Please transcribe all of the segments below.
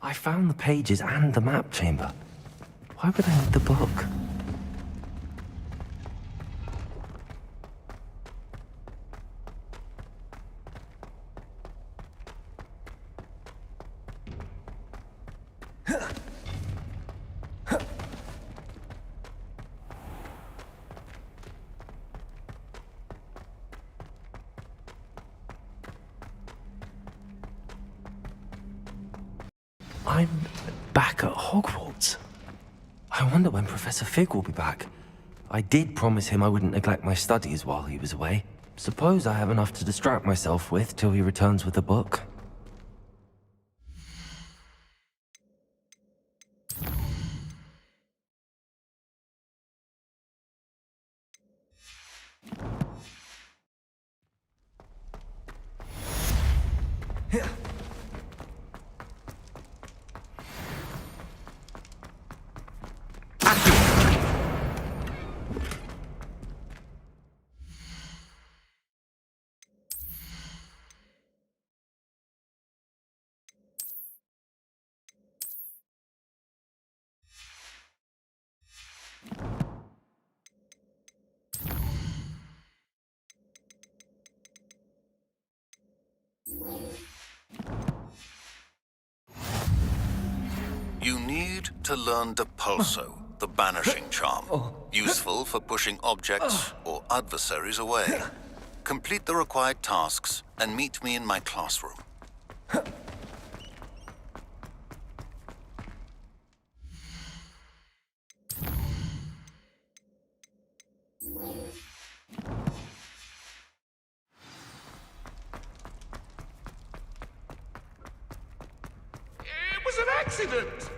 I found the pages and the map chamber. Why would I need the book? I'm back at Hogwarts. I wonder when Professor Fig will be back. I did promise him I wouldn't neglect my studies while he was away. Suppose I have enough to distract myself with till he returns with the book. You need to learn Depulso, the banishing charm. Useful for pushing objects or adversaries away. Complete the required tasks and meet me in my classroom. It was an accident!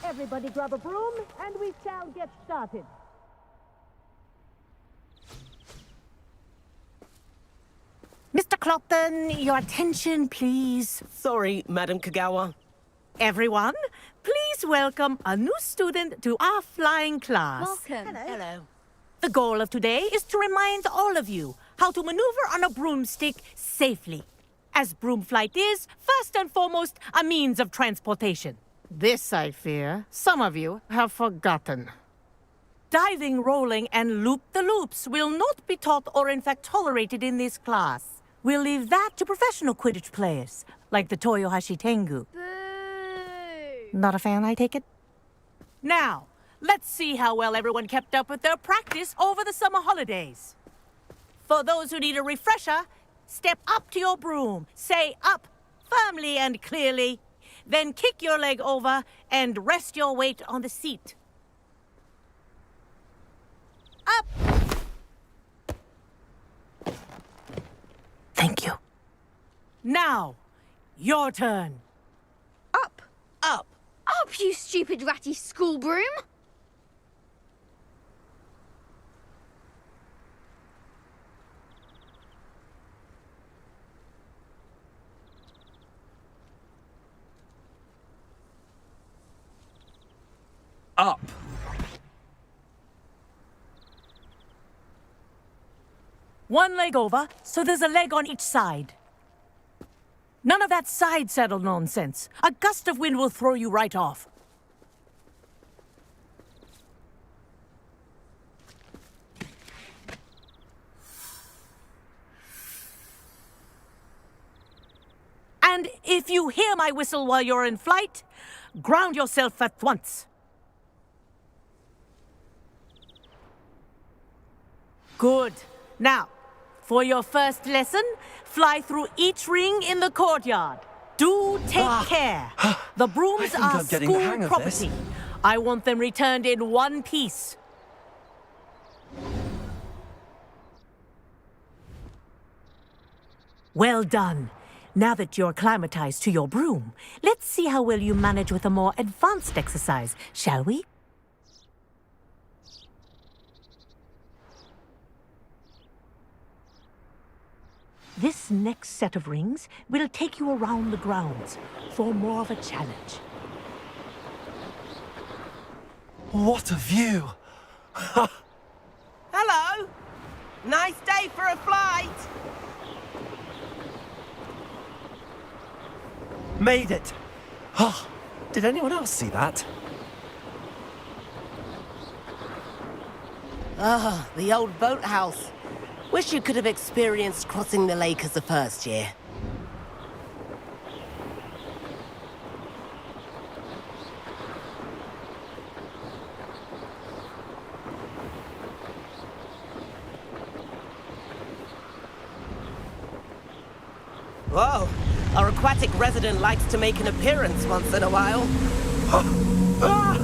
Everybody grab a broom, and we shall get started. Mr. Clopton, your attention, please. Sorry, Madam Kagawa. Everyone, please welcome a new student to our flying class. Welcome. Hello. The goal of today is to remind all of you how to maneuver on a broomstick safely, as broom flight is, first and foremost, a means of transportation. This, I fear, some of you have forgotten. Diving, rolling, and loop-the-loops will not be taught or in fact tolerated in this class. We'll leave that to professional Quidditch players, like the Toyohashi Tengu. Boo! Not a fan, I take it? Now, let's see how well everyone kept up with their practice over the summer holidays. For those who need a refresher, step up to your broom, say up firmly and clearly, then kick your leg over and rest your weight on the seat. Up! Thank you. Now, your turn. Up! Up! Up, you stupid ratty school broom! Up! One leg over, so there's a leg on each side. None of that side saddle nonsense. A gust of wind will throw you right off. And if you hear my whistle while you're in flight, ground yourself at once. Good. Now, for your first lesson, fly through each ring in the courtyard. Do take care. The brooms think are I'm getting the school hang of property. this. I want them returned in one piece. Well done. Now that you're acclimatized to your broom, let's see how well you manage with a more advanced exercise, shall we? This next set of rings will take you around the grounds for more of a challenge. What a view! Hello. Nice day for a flight. Made it! Oh, did anyone else see that? Ah, the old boathouse. Wish you could have experienced crossing the lake as a first year. Whoa, our aquatic resident likes to make an appearance once in a while. Ha!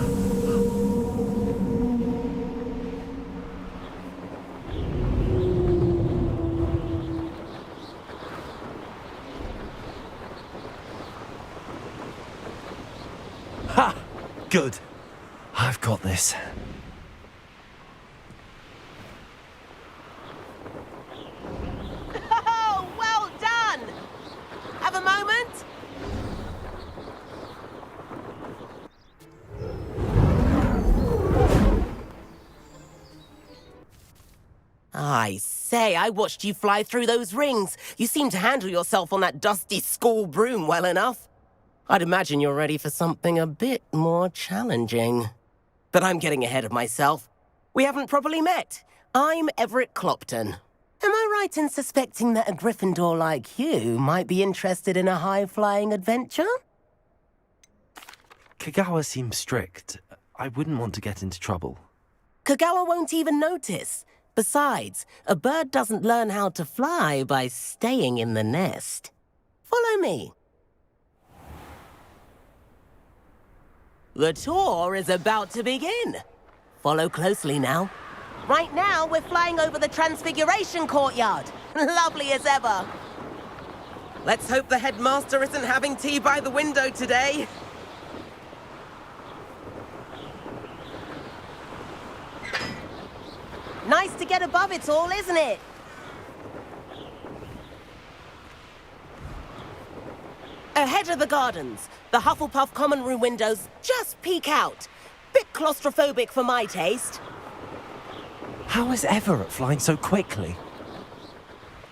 Good. I've got this. Oh, well done! Have a moment? I say, I watched you fly through those rings. You seem to handle yourself on that dusty school broom well enough. I'd imagine you're ready for something a bit more challenging. But I'm getting ahead of myself. We haven't properly met. I'm Everett Clopton. Am I right in suspecting that a Gryffindor like you might be interested in a high-flying adventure? Kagawa seems strict. I wouldn't want to get into trouble. Kagawa won't even notice. Besides, a bird doesn't learn how to fly by staying in the nest. Follow me. The tour is about to begin. Follow closely now. Right now, we're flying over the Transfiguration Courtyard. Lovely as ever. Let's hope the headmaster isn't having tea by the window today. Nice to get above it all, isn't it? Ahead of the gardens, the Hufflepuff common room windows just peek out. Bit claustrophobic for my taste. How is Everett flying so quickly?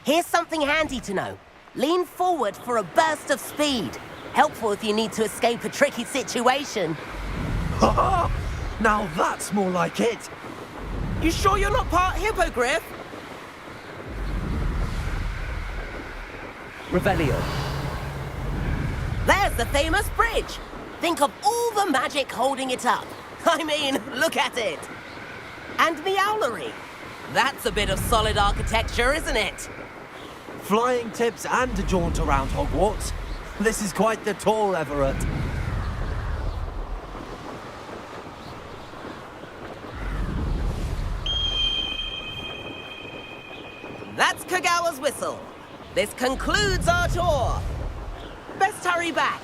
Here's something handy to know. Lean forward for a burst of speed. Helpful if you need to escape a tricky situation. Now that's more like it! You sure you're not part hippogriff? Revelio. There's the famous bridge. Think of all the magic holding it up. I mean, look at it. And the owlery. That's a bit of solid architecture, isn't it? Flying tips and a jaunt around Hogwarts. This is quite the tour, Everett. That's Kagawa's whistle. This concludes our tour. Best hurry back.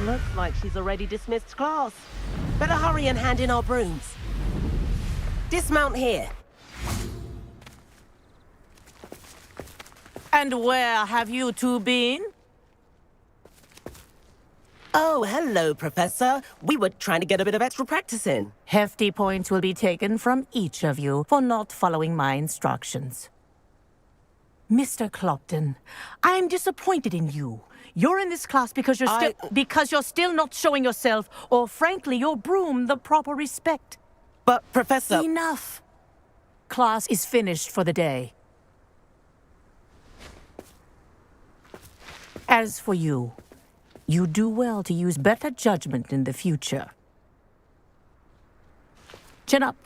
Looks like she's already dismissed class. Better hurry and hand in our brooms. Dismount here. And where have you two been? Oh, hello, Professor. We were trying to get a bit of extra practice in. Hefty points will be taken from each of you for not following my instructions. Mr. Clopton, I am disappointed in you. You're in this class because you're still not showing yourself, or frankly, your broom the proper respect. But, Professor... Enough. Class is finished for the day. As for you, you do well to use better judgment in the future. Chin up.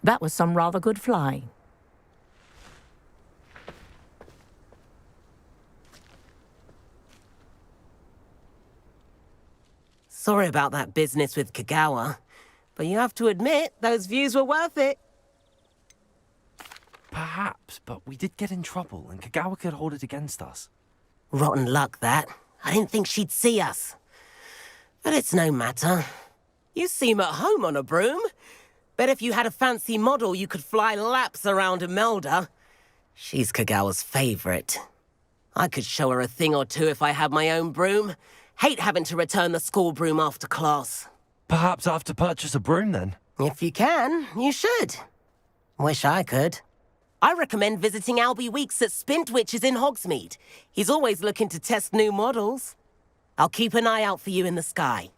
That was some rather good flying. Sorry about that business with Kagawa. But you have to admit, those views were worth it. Perhaps, but we did get in trouble, and Kagawa could hold it against us. Rotten luck, that. I didn't think she'd see us. But it's no matter. You seem at home on a broom. Bet if you had a fancy model, you could fly laps around Imelda. She's Kagawa's favorite. I could show her a thing or two if I had my own broom. Hate having to return the school broom after class. Perhaps I have to purchase a broom then. If you can, you should. Wish I could. I recommend visiting Albie Weeks at Spintwitches in Hogsmeade. He's always looking to test new models. I'll keep an eye out for you in the sky.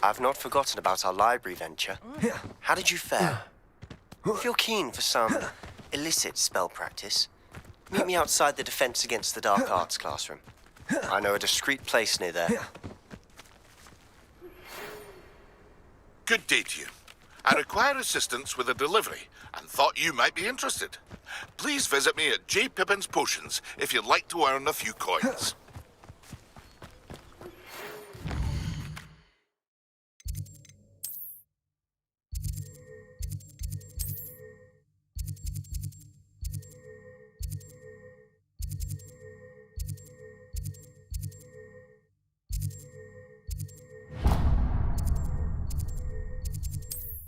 I've not forgotten about our library venture. How did you fare? If you're keen for some illicit spell practice, meet me outside the Defense Against the Dark Arts classroom. I know a discreet place near there. Good day to you. I require assistance with a delivery and thought you might be interested. Please visit me at J. Pippin's Potions if you'd like to earn a few coins.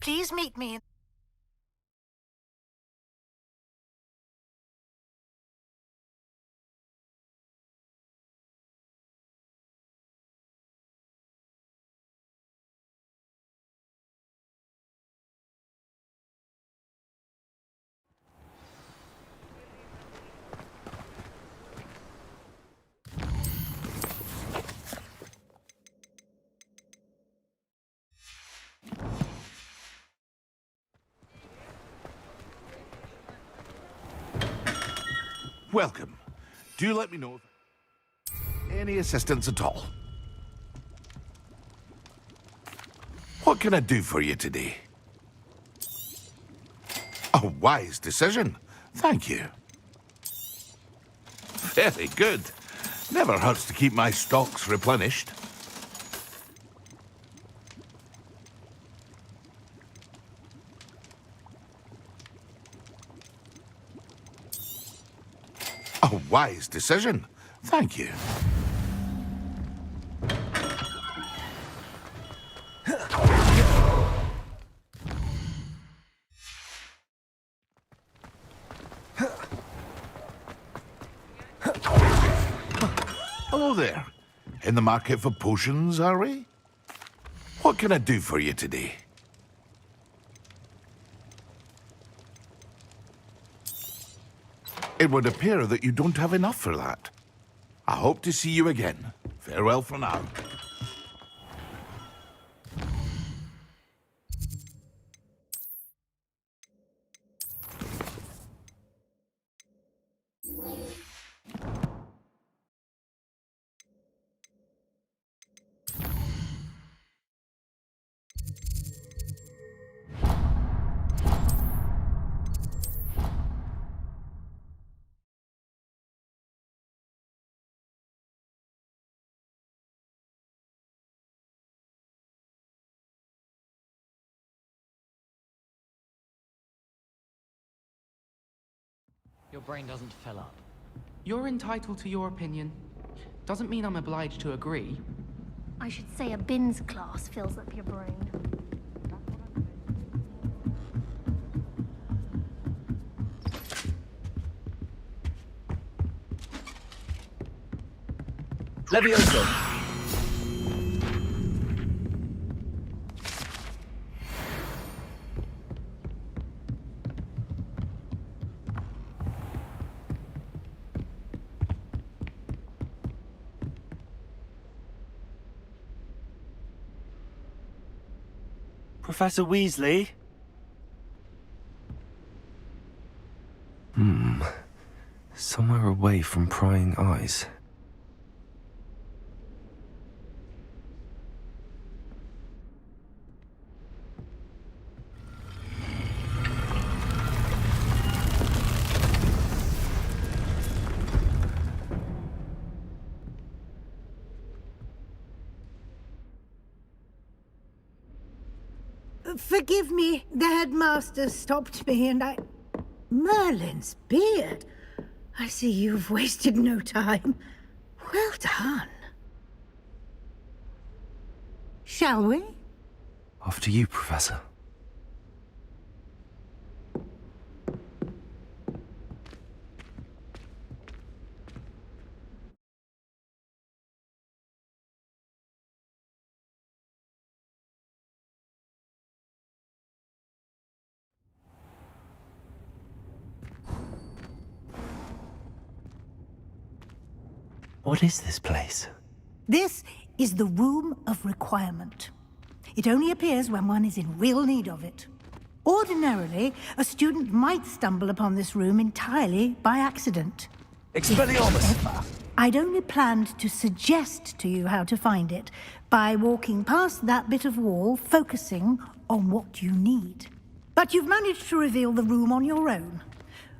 Please meet me. Welcome. Do let me know if any assistance at all. What can I do for you today? A wise decision. Thank you. Very good. Never hurts to keep my stocks replenished. A wise decision. Thank you. Hello there. In the market for potions, are we? What can I do for you today? It would appear that you don't have enough for that. I hope to see you again. Farewell for now. Your brain doesn't fill up. You're entitled to your opinion. Doesn't mean I'm obliged to agree. I should say a bins class fills up your brain. Levioso. Professor Weasley? Somewhere away from prying eyes. Forgive me, the headmaster stopped me and I... Merlin's beard. I see you've wasted no time. Well done. Shall we? After you, Professor. What is this place? This is the Room of Requirement. It only appears when one is in real need of it. Ordinarily, a student might stumble upon this room entirely by accident. Expelliarmus! If ever. I'd only planned to suggest to you how to find it by walking past that bit of wall, focusing on what you need. But you've managed to reveal the room on your own.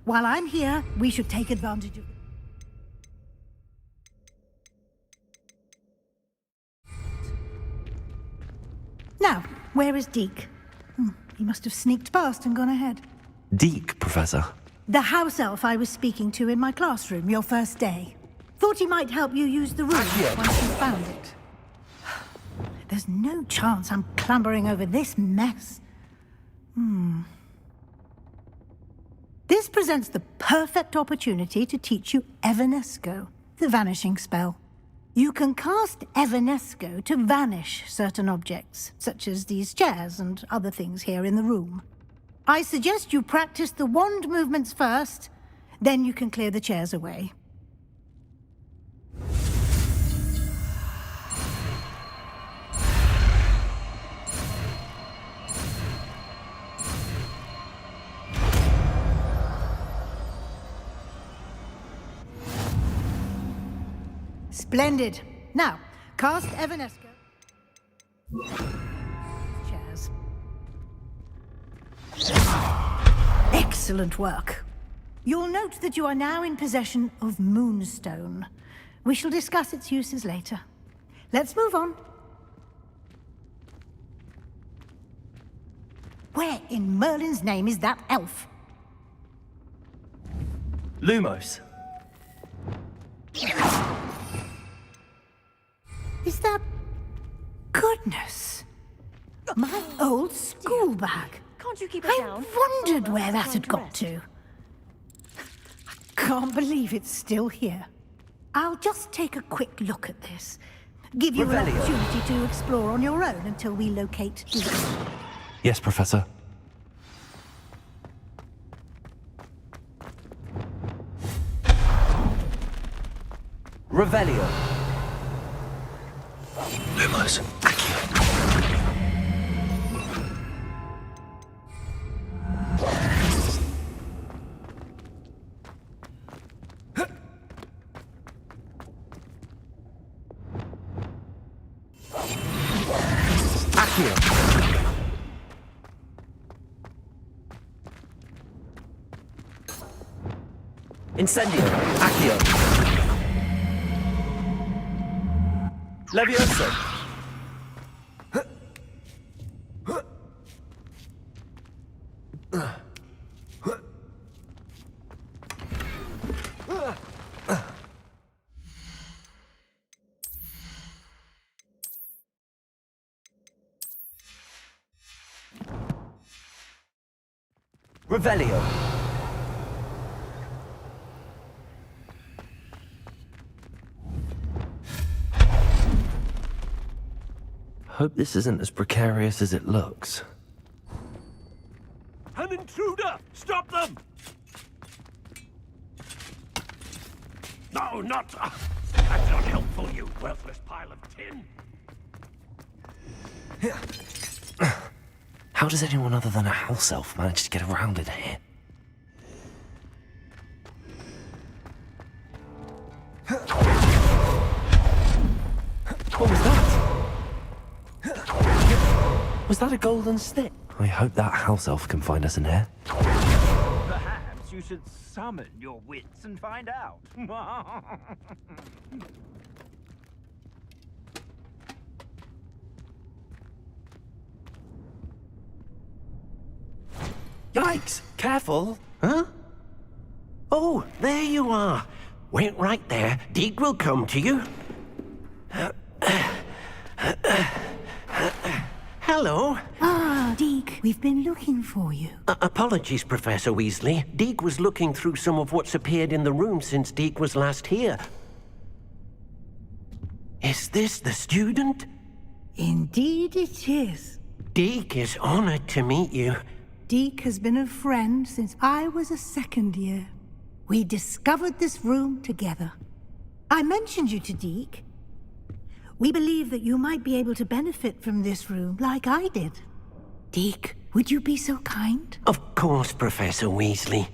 While I'm here, we should take advantage of it. Now, where is Deke? He must have sneaked past and gone ahead. Deke, Professor. The house elf I was speaking to in my classroom your first day. Thought he might help you use the room once you found it. There's no chance I'm clambering over this mess. This presents the perfect opportunity to teach you Evanesco, the vanishing spell. You can cast Evanesco to vanish certain objects, such as these chairs and other things here in the room. I suggest you practice the wand movements first, then you can clear the chairs away. Splendid. Now, cast Evanesco. Chairs. Excellent work. You'll note that you are now in possession of Moonstone. We shall discuss its uses later. Let's move on. Where in Merlin's name is that elf? Lumos. Is that... Goodness! My old school bag. Can't you keep it down? I wondered where that had got to. I can't believe it's still here. I'll just take a quick look at this. Give you an opportunity to explore on your own until we locate Deke. Yes, Professor. Revelio. Lumos. Accio. Accio. Incendio. Accio. Levioso. Revelio. Hope this isn't as precarious as it looks. An intruder! Stop them! No, not... that's not helpful, you worthless pile of tin. How does anyone other than a house elf manage to get around in here? What was that? Was that a golden stick? I hope that house elf can find us in here. Perhaps you should summon your wits and find out. Yikes! Careful! Huh? Oh, there you are. Wait right there. Deke will come to you. Hello. Ah, Deke, we've been looking for you. Apologies, Professor Weasley. Deke was looking through some of what's appeared in the room since Deke was last here. Is this the student? Indeed it is. Deke is honored to meet you. Deke has been a friend since I was a second year. We discovered this room together. I mentioned you to Deke. We believe that you might be able to benefit from this room like I did. Deke, would you be so kind? Of course, Professor Weasley.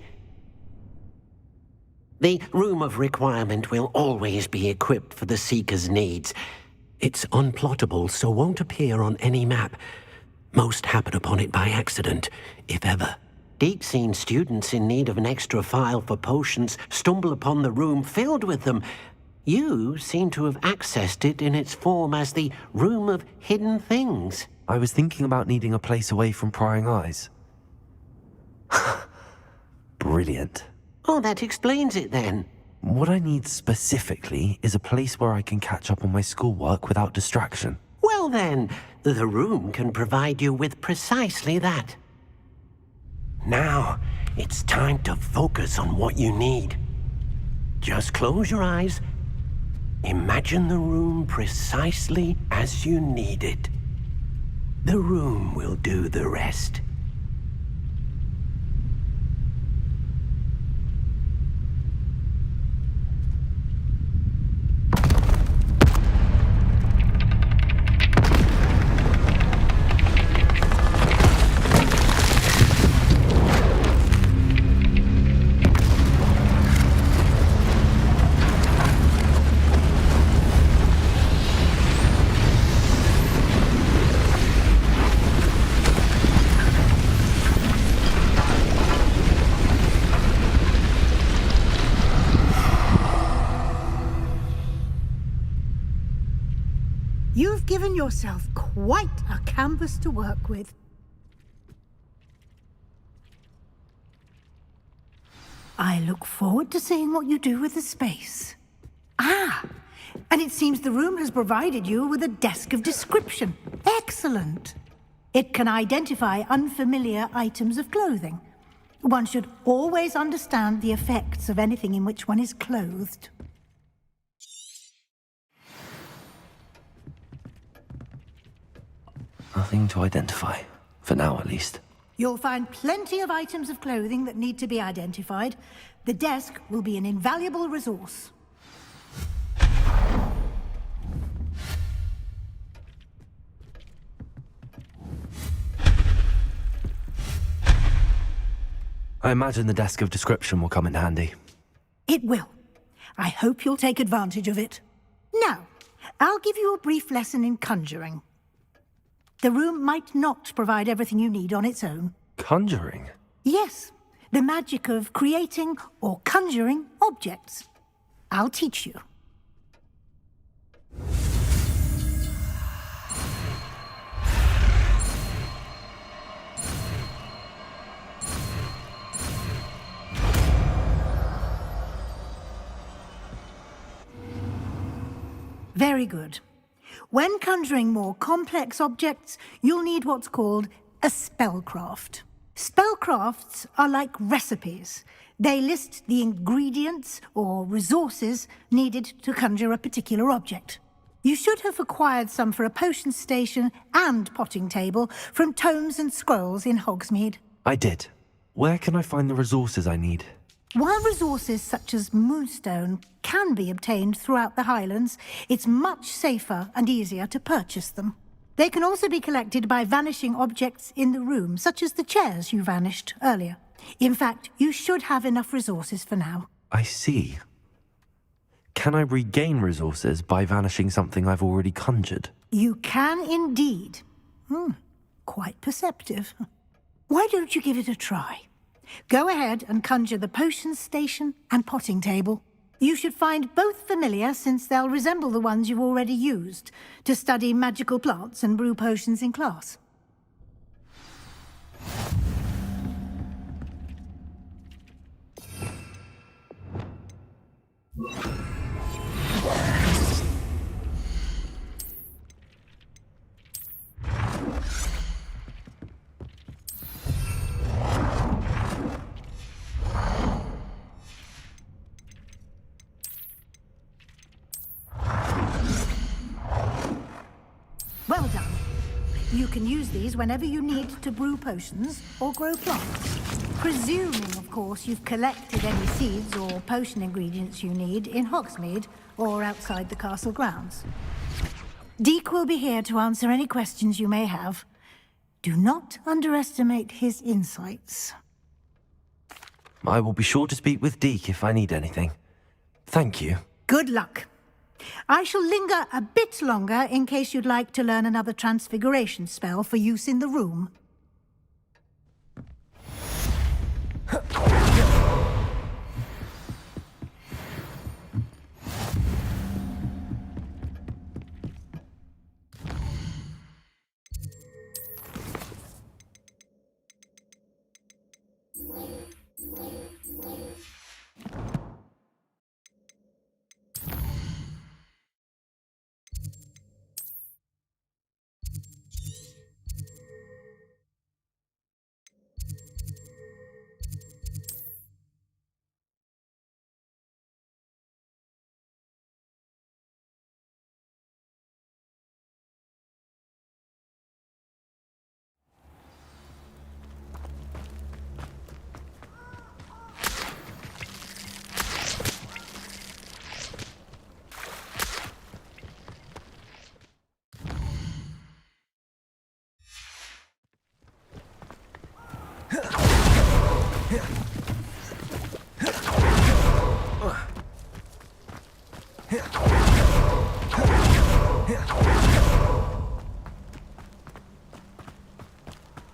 The Room of Requirement will always be equipped for the Seeker's needs. It's unplottable, so won't appear on any map. Most happen upon it by accident, if ever. Deke's seen students in need of an extra file for potions stumble upon the room filled with them. You seem to have accessed it in its form as the Room of Hidden Things. I was thinking about needing a place away from prying eyes. Brilliant. Oh, that explains it then. What I need specifically is a place where I can catch up on my schoolwork without distraction. Well then, the room can provide you with precisely that. Now, it's time to focus on what you need. Just close your eyes. Imagine the room precisely as you need it. The room will do the rest. You've given yourself quite a canvas to work with. I look forward to seeing what you do with the space. Ah, and it seems the room has provided you with a desk of description. Excellent. It can identify unfamiliar items of clothing. One should always understand the effects of anything in which one is clothed. Nothing to identify. For now, at least. You'll find plenty of items of clothing that need to be identified. The desk will be an invaluable resource. I imagine the desk of description will come in handy. It will. I hope you'll take advantage of it. Now, I'll give you a brief lesson in conjuring. The room might not provide everything you need on its own. Conjuring? Yes, the magic of creating or conjuring objects. I'll teach you. Very good. When conjuring more complex objects, you'll need what's called a spellcraft. Spellcrafts are like recipes. They list the ingredients or resources needed to conjure a particular object. You should have acquired some for a potion station and potting table from tomes and scrolls in Hogsmeade. I did. Where can I find the resources I need? While resources such as moonstone can be obtained throughout the Highlands, it's much safer and easier to purchase them. They can also be collected by vanishing objects in the room, such as the chairs you vanished earlier. In fact, you should have enough resources for now. I see. Can I regain resources by vanishing something I've already conjured? You can indeed. Quite perceptive. Why don't you give it a try? Go ahead and conjure the potions station and potting table. You should find both familiar, since they'll resemble the ones you've already used to study magical plants and brew potions in class. Well done. You can use these whenever you need to brew potions or grow plants. Presuming, of course, you've collected any seeds or potion ingredients you need in Hogsmeade or outside the castle grounds. Deek will be here to answer any questions you may have. Do not underestimate his insights. I will be sure to speak with Deek if I need anything. Thank you. Good luck. I shall linger a bit longer in case you'd like to learn another transfiguration spell for use in the room.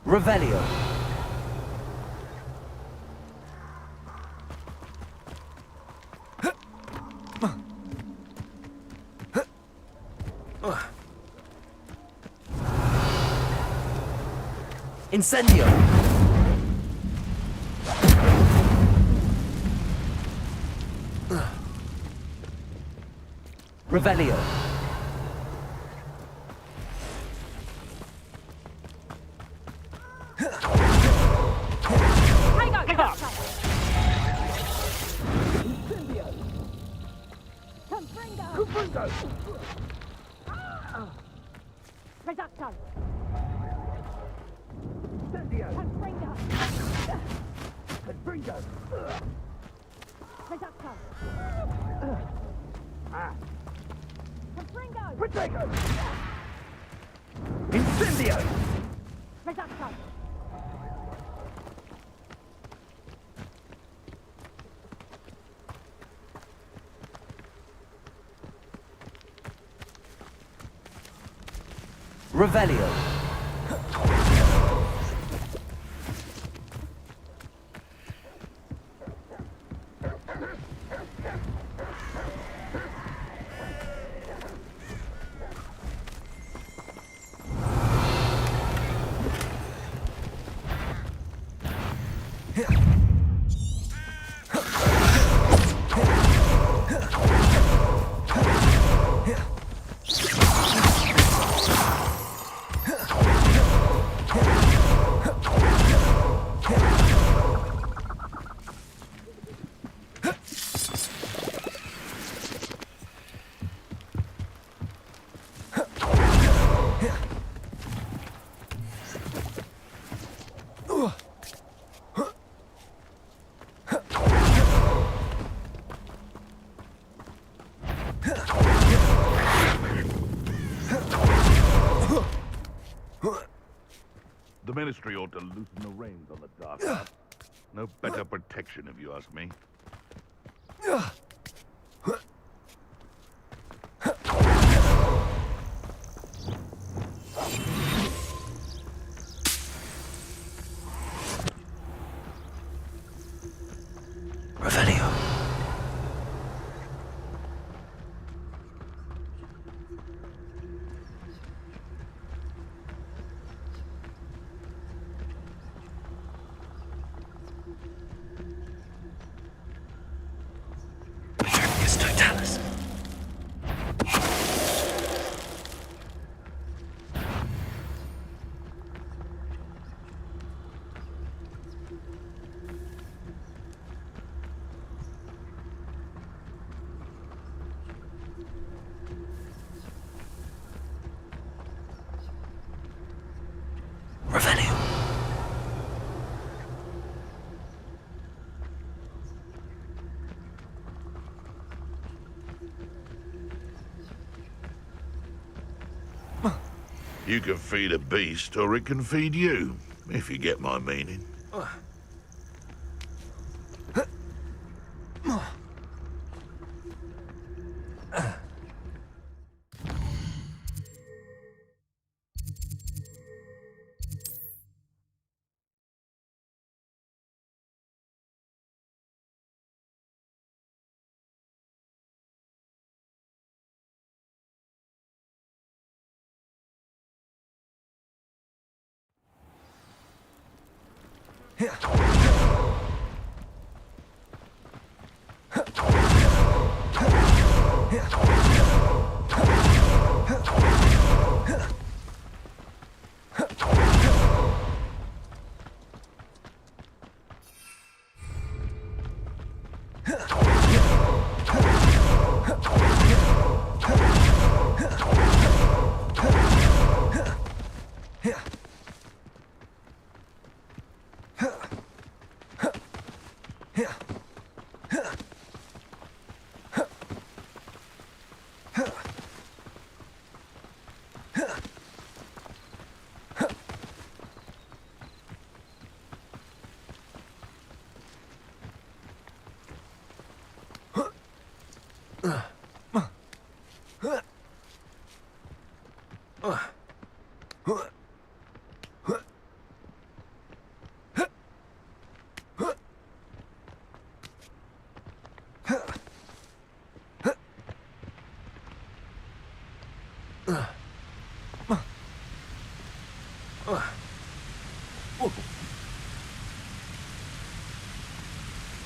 Revelio. Incendio. Revelio. Revelio. The Ministry ought to loosen the reins on the dark arts. No better protection, if you ask me. Revelio. Yes, Totalis. Revelio. You can feed a beast, or it can feed you, if you get my meaning.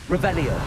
Revelio.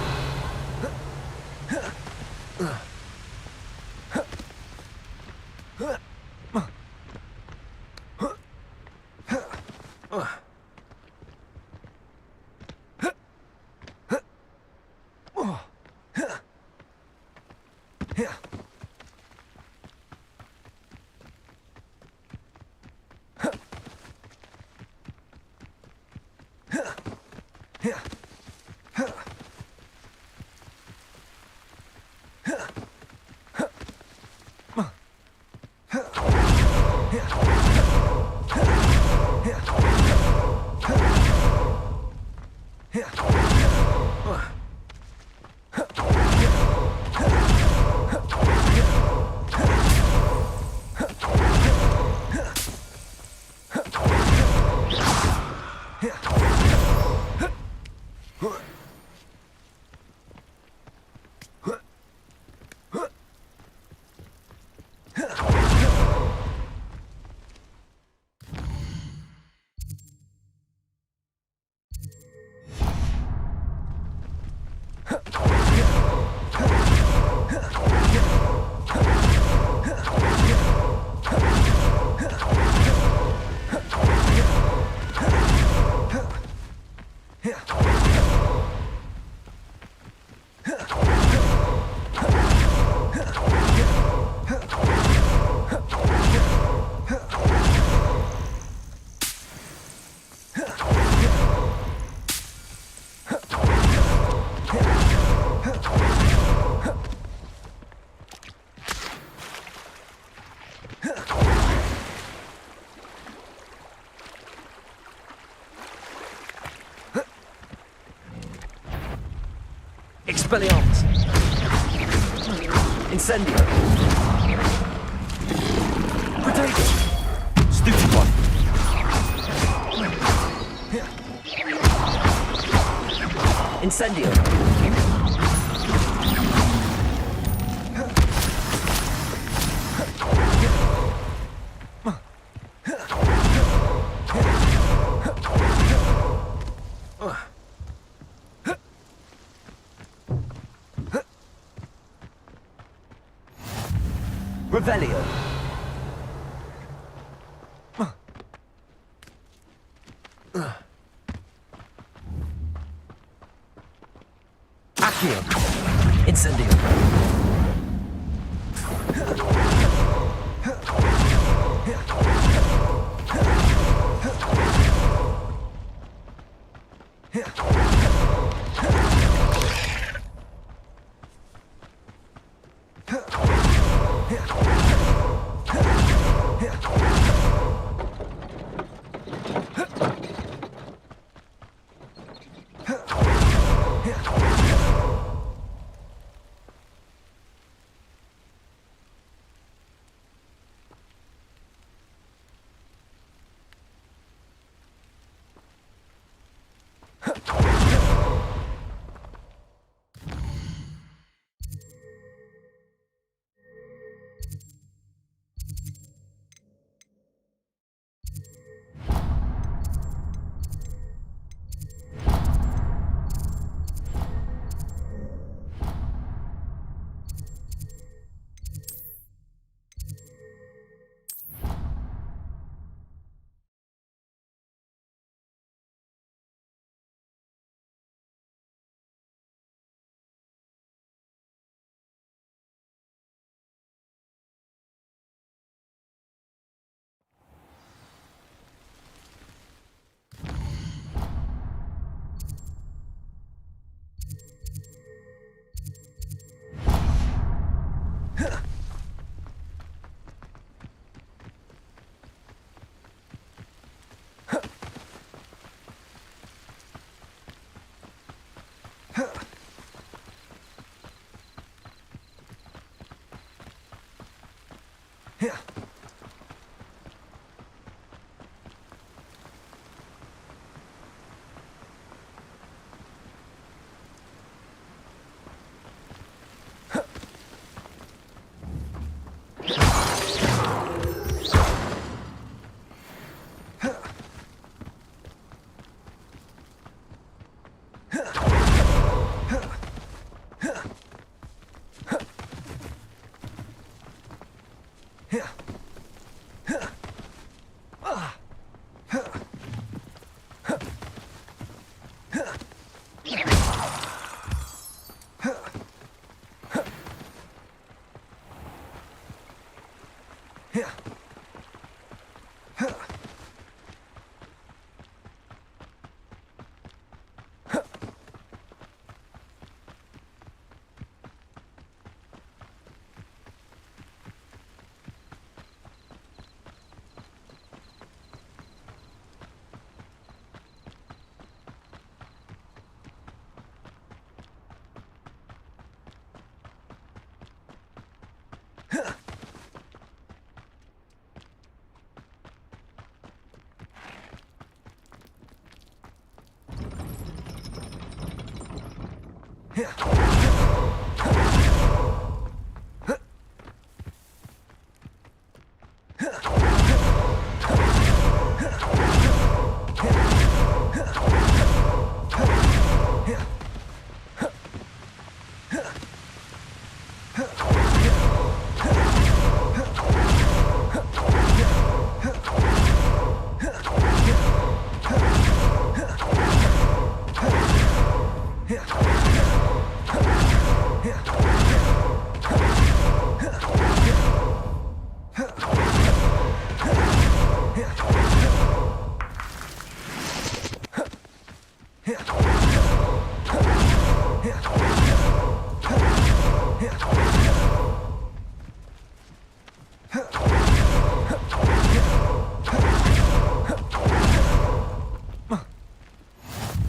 Expelliarmus! Incendio! Potato! Stupid one! Incendio! Revelio. Accio. Incendio.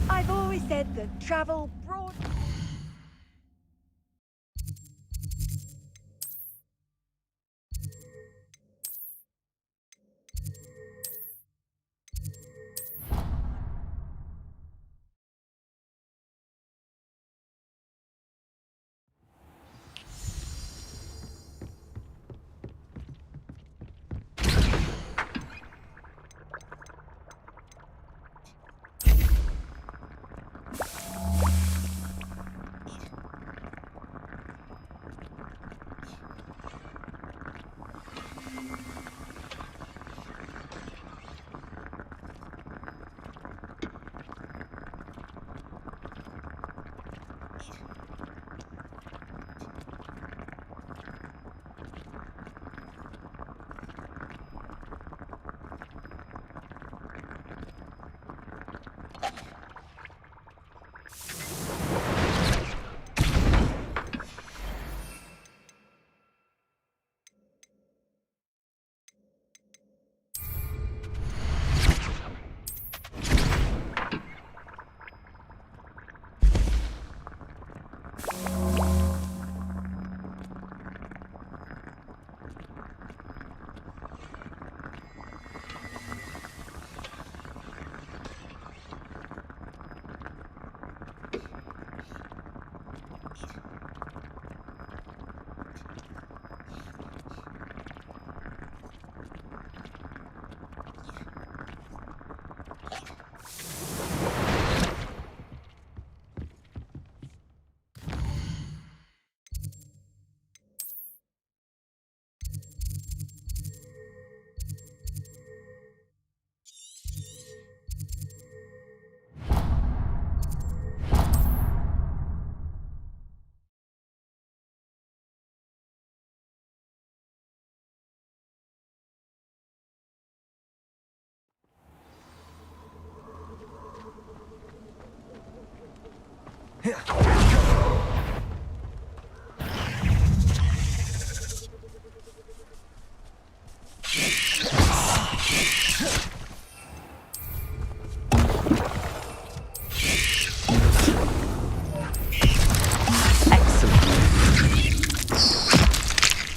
I've always said that travel broad.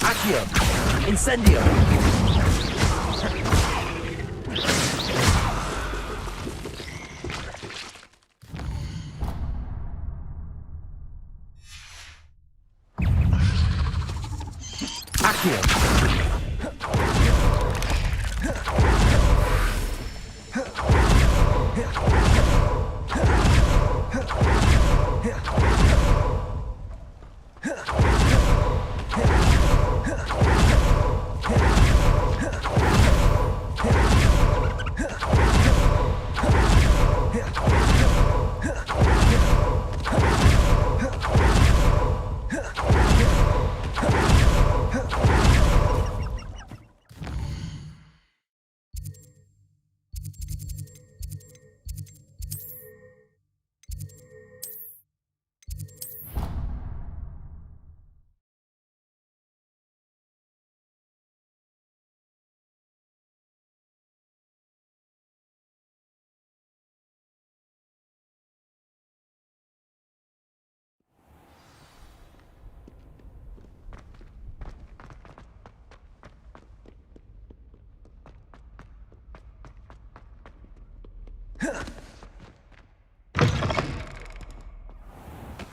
Accio! Incendio!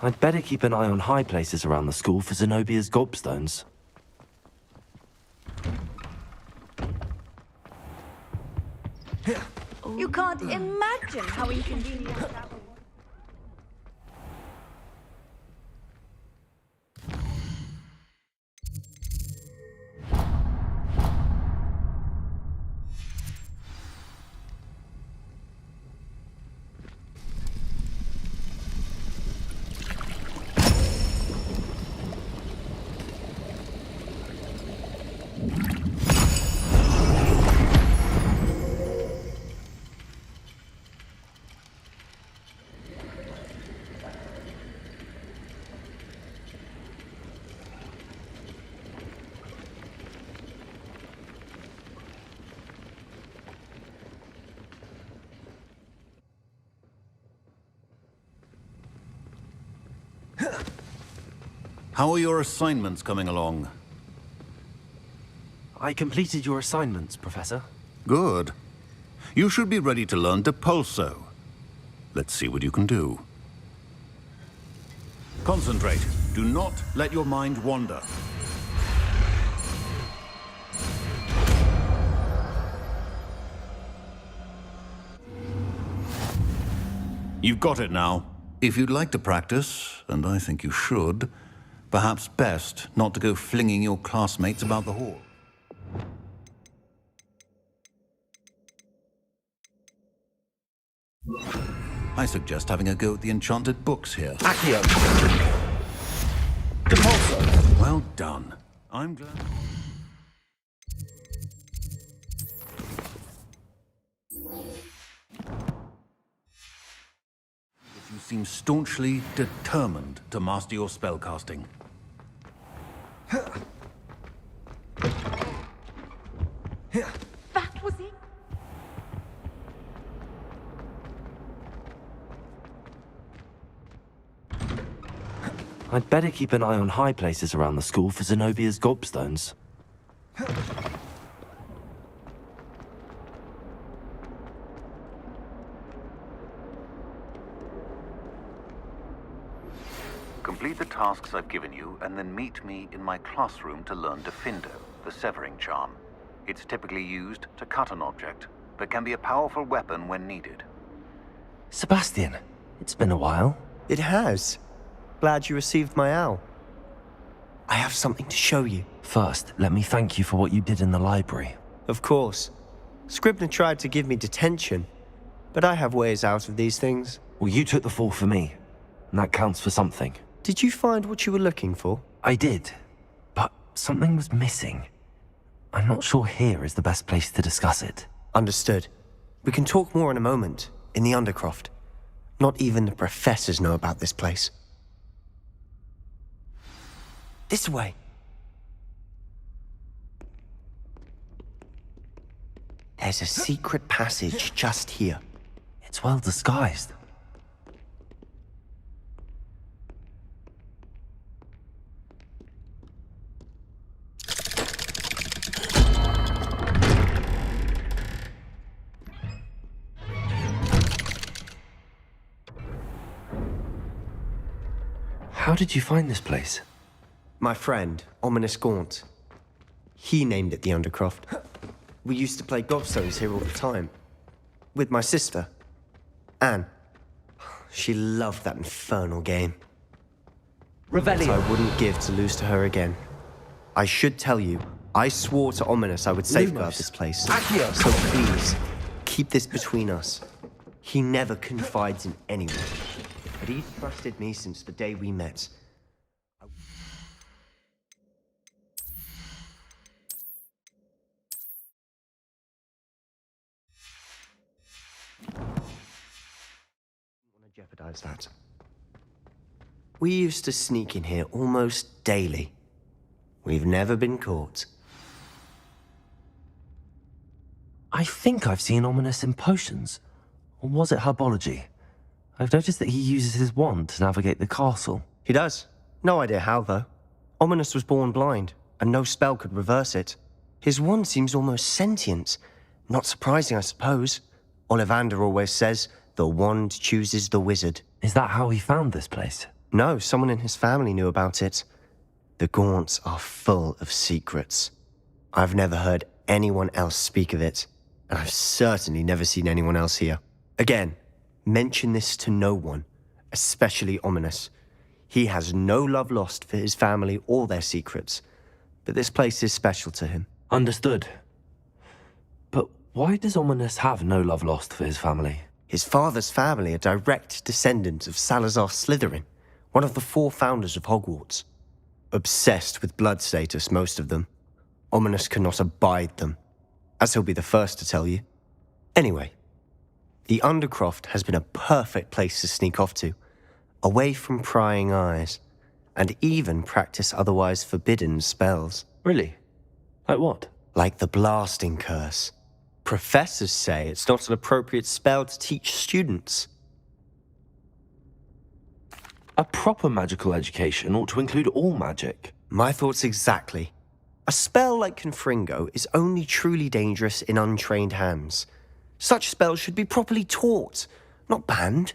I'd better keep an eye on high places around the school for Zenobia's gobstones. You can't imagine how inconvenient that would be. How are your assignments coming along? I completed your assignments, Professor. Good. You should be ready to learn Depulso. Let's see what you can do. Concentrate. Do not let your mind wander. You've got it now. If you'd like to practice, and I think you should, perhaps best not to go flinging your classmates about the hall. I suggest having a go at the enchanted books here. Accio! Depulso! Well done. I'm glad... You seem staunchly determined to master your spellcasting. That was it. I'd better keep an eye on high places around the school for Zenobia's gobstones. Complete the tasks I've given you, and then meet me in my classroom to learn Defindo, the severing charm. It's typically used to cut an object, but can be a powerful weapon when needed. Sebastian, it's been a while. It has. Glad you received my owl. I have something to show you. First, let me thank you for what you did in the library. Of course. Scribner tried to give me detention, but I have ways out of these things. Well, you took the fall for me, and that counts for something. Did you find what you were looking for? I did, but something was missing. I'm not sure here is the best place to discuss it. Understood. We can talk more in a moment, in the Undercroft. Not even the professors know about this place. This way. There's a secret passage just here. It's well disguised. How did you find this place? My friend, Ominous Gaunt. He named it the Undercroft. We used to play gobstones here all the time. With my sister, Anne. She loved that infernal game. Revelio. I wouldn't give to lose to her again. I should tell you, I swore to Ominous I would safeguard this place. Accio. So please, keep this between us. He never confides in anyone. But he's trusted me since the day we met. Jeopardize that. We used to sneak in here almost daily. We've never been caught. I think I've seen Ominous in potions. Or was it herbology? I've noticed that he uses his wand to navigate the castle. He does. No idea how, though. Ominous was born blind, and no spell could reverse it. His wand seems almost sentient. Not surprising, I suppose. Ollivander always says, the wand chooses the wizard. Is that how he found this place? No, someone in his family knew about it. The Gaunts are full of secrets. I've never heard anyone else speak of it, and I've certainly never seen anyone else here. Again, mention this to no one, especially Ominous. He has no love lost for his family or their secrets, but this place is special to him. Understood. But why does Ominous have no love lost for his family? His father's family are direct descendants of Salazar Slytherin, one of the 4 founders of Hogwarts. Obsessed with blood status, most of them. Ominous cannot abide them, as he'll be the first to tell you. Anyway, the Undercroft has been a perfect place to sneak off to, away from prying eyes, and even practice otherwise forbidden spells. Really? Like what? Like the blasting curse. Professors say it's not an appropriate spell to teach students. A proper magical education ought to include all magic. My thoughts exactly. A spell like Confringo is only truly dangerous in untrained hands. Such spells should be properly taught, not banned.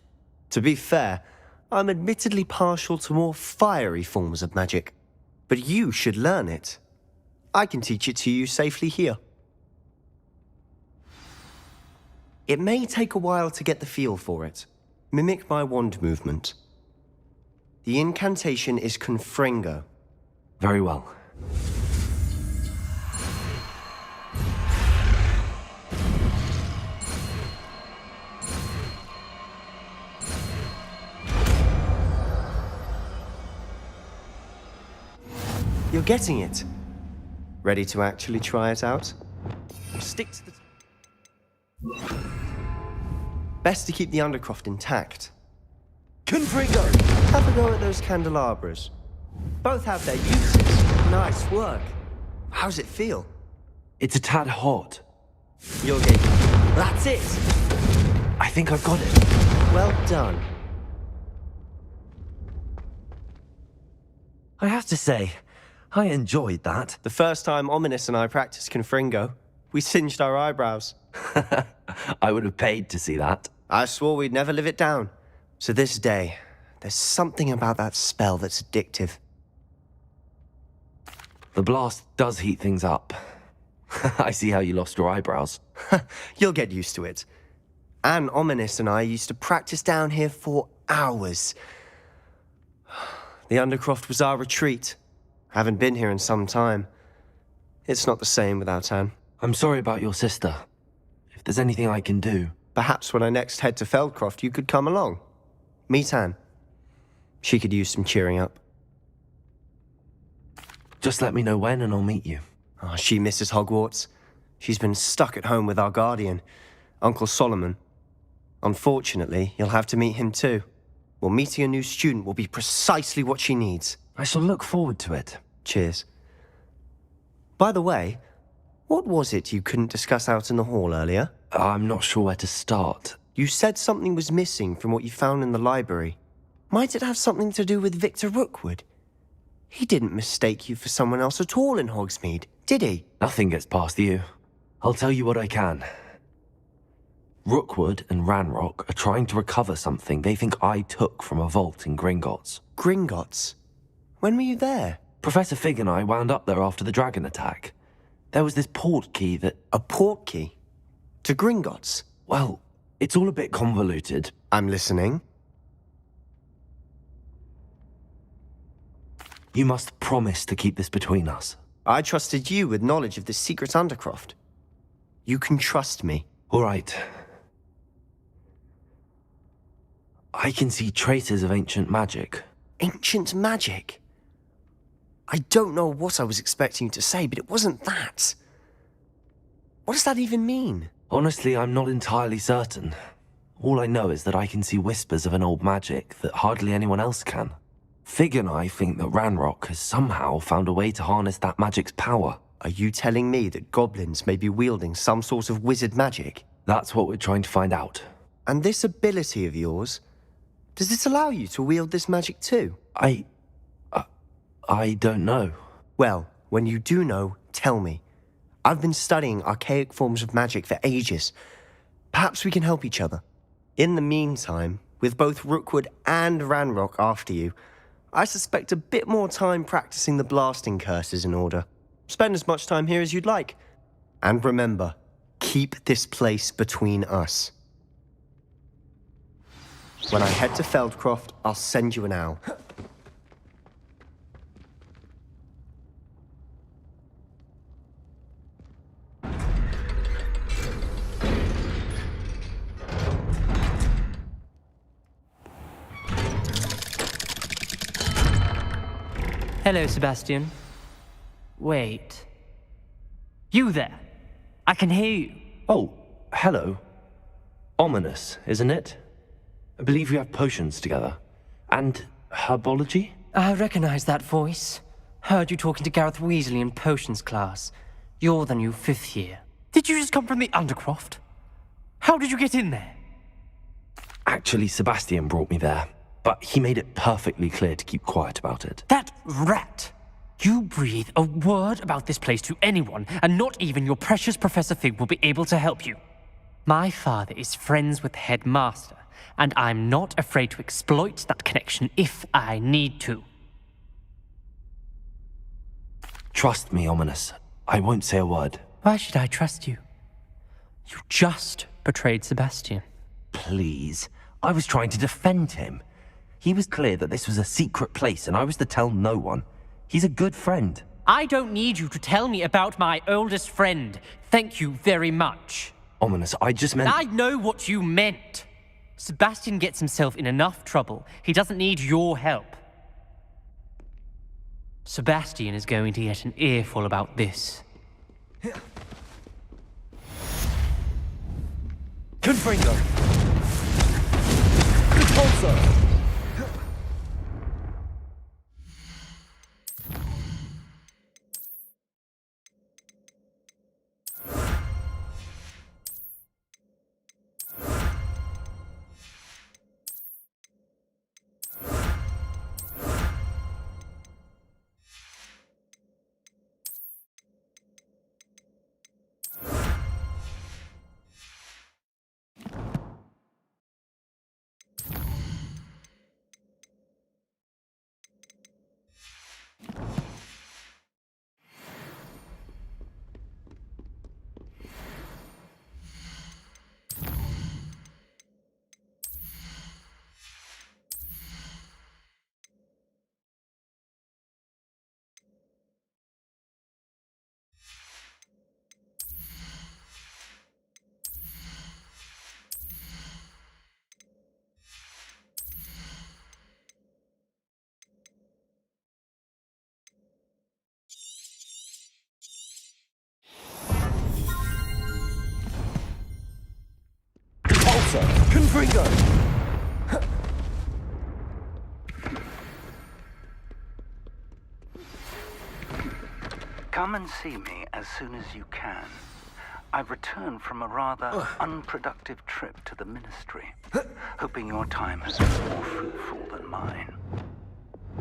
To be fair, I'm admittedly partial to more fiery forms of magic. But you should learn it. I can teach it to you safely here. It may take a while to get the feel for it. Mimic my wand movement. The incantation is Confringo. Very well. You're getting it. Ready to actually try it out? Stick to the... Best to keep the Undercroft intact. Confringo! Have a go at those candelabras. Both have their uses. Nice work. How's it feel? It's a tad hot. You're getting... That's it! I think I've got it. Well done. I have to say, I enjoyed that. The first time Ominous and I practiced Confringo, we singed our eyebrows. I would have paid to see that. I swore we'd never live it down. To this day, there's something about that spell that's addictive. The blast does heat things up. I see how you lost your eyebrows. You'll get used to it. Anne, Ominous and I used to practice down here for hours. The Undercroft was our retreat. Haven't been here in some time. It's not the same without Anne. I'm sorry about your sister. If there's anything I can do... Perhaps when I next head to Feldcroft, you could come along. Meet Anne. She could use some cheering up. Just let me know when and I'll meet you. Oh, she misses Hogwarts. She's been stuck at home with our guardian, Uncle Solomon. Unfortunately, you'll have to meet him too. Well, meeting a new student will be precisely what she needs. I shall look forward to it. Cheers. By the way, what was it you couldn't discuss out in the hall earlier? I'm not sure where to start. You said something was missing from what you found in the library. Might it have something to do with Victor Rookwood? He didn't mistake you for someone else at all in Hogsmeade, did he? Nothing gets past you. I'll tell you what I can. Rookwood and Ranrock are trying to recover something they think I took from a vault in Gringotts. Gringotts? When were you there? Professor Fig and I wound up there after the dragon attack. There was this port key that... A port key? To Gringotts? Well, it's all a bit convoluted. I'm listening. You must promise to keep this between us. I trusted you with knowledge of the secret Undercroft. You can trust me. All right. I can see traces of ancient magic. Ancient magic? I don't know what I was expecting you to say, but it wasn't that. What does that even mean? Honestly, I'm not entirely certain. All I know is that I can see whispers of an old magic that hardly anyone else can. Fig and I think that Ranrock has somehow found a way to harness that magic's power. Are you telling me that goblins may be wielding some sort of wizard magic? That's what we're trying to find out. And this ability of yours, does it allow you to wield this magic too? I don't know. Well, when you do know, tell me. I've been studying archaic forms of magic for ages. Perhaps we can help each other. In the meantime, with both Rookwood and Ranrock after you, I suspect a bit more time practicing the blasting curse is in order. Spend as much time here as you'd like. And remember, keep this place between us. When I head to Feldcroft, I'll send you an owl. Hello, Sebastian. Wait. You there? I can hear you. Oh, hello. Ominous, isn't it? I believe we have potions together. And herbology? I recognize that voice. Heard you talking to Gareth Weasley in potions class. You're the new 5th year. Did you just come from the Undercroft? How did you get in there? Actually, Sebastian brought me there. But he made it perfectly clear to keep quiet about it. That rat! You breathe a word about this place to anyone, and not even your precious Professor Fig will be able to help you. My father is friends with the headmaster, and I'm not afraid to exploit that connection if I need to. Trust me, Ominous. I won't say a word. Why should I trust you? You just betrayed Sebastian. Please. I was trying to defend him. He was clear that this was a secret place, and I was to tell no one. He's a good friend. I don't need you to tell me about my oldest friend. Thank you very much. Ominous, I just meant... I know what you meant. Sebastian gets himself in enough trouble. He doesn't need your help. Sebastian is going to get an earful about this. Confringo! Repulsor! Confringo! Fringo! Come and see me as soon as you can. I've returned from a rather unproductive trip to the Ministry, hoping your time has been more fruitful than mine.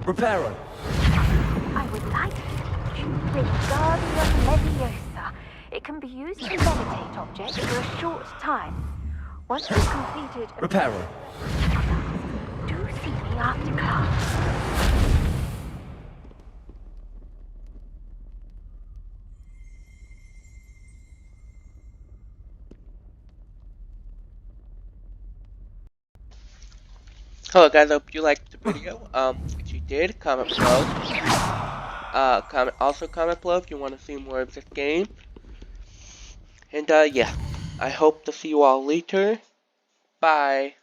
Reparo! I would like to teach you Wingardium Leviosa. It can be used to levitate objects for a short time. Once you've completed... Reparo! Do see me after class. Hello guys, I hope you liked the video. If you did, comment below. Comment below if you want to see more of this game. And yeah, I hope to see you all later. Bye.